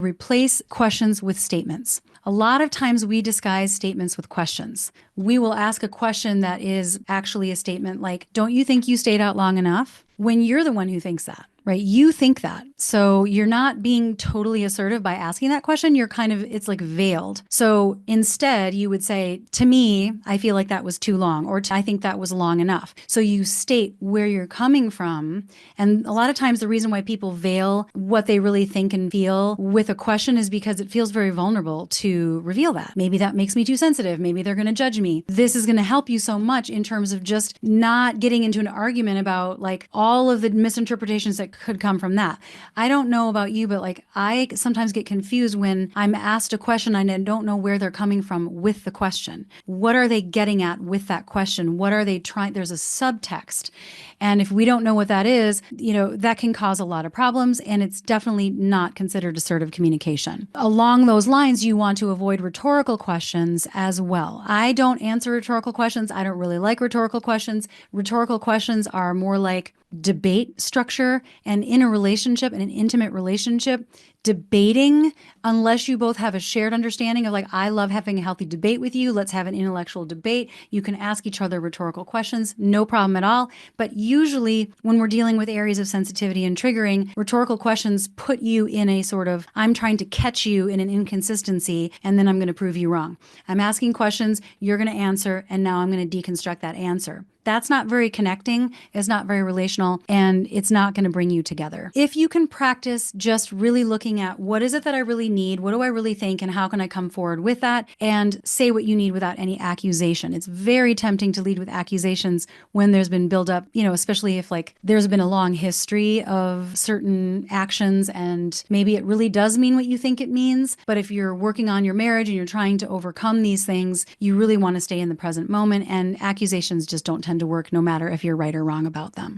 Replace questions with statements. A lot of times we disguise statements with questions. We will ask a question that is actually a statement like, don't you think you stayed out long enough? When you're the one who thinks that, right? You think that. So you're not being totally assertive by asking that question. You're kind of, it's like veiled. So instead, you would say, to me, I feel like that was too long, or I think that was long enough. So you state where you're coming from. And a lot of times, the reason why people veil what they really think and feel with a question is because it feels very vulnerable to reveal that. Maybe that makes me too sensitive. Maybe they're going to judge me. This is going to help you so much in terms of just not getting into an argument about like all of the misinterpretations that could come from that. I don't know about you, but like I sometimes get confused when I'm asked a question and I don't know where they're coming from with the question. What are they getting at with that question? What are they trying? There's a subtext. And if we don't know what that is, that can cause a lot of problems, and it's definitely not considered assertive communication. Along those lines, you want to avoid rhetorical questions as well. I don't answer rhetorical questions. I don't really like rhetorical questions. Rhetorical questions are more like debate structure, and in a relationship, in an intimate relationship, debating, unless you both have a shared understanding of like, I love having a healthy debate with you, let's have an intellectual debate. You can ask each other rhetorical questions, no problem at all. But usually when we're dealing with areas of sensitivity and triggering, rhetorical questions put you in a sort of, I'm trying to catch you in an inconsistency, and then I'm going to prove you wrong. I'm asking questions, you're going to answer, and now I'm going to deconstruct that answer. That's not very connecting, it's not very relational, and it's not going to bring you together. If you can practice just really looking at what is it that I really need, what do I really think, and how can I come forward with that, and say what you need without any accusation. It's very tempting to lead with accusations when there's been buildup, especially if like there's been a long history of certain actions and maybe it really does mean what you think it means. But if you're working on your marriage and you're trying to overcome these things, you really want to stay in the present moment, and accusations just don't tend to work no matter if you're right or wrong about them.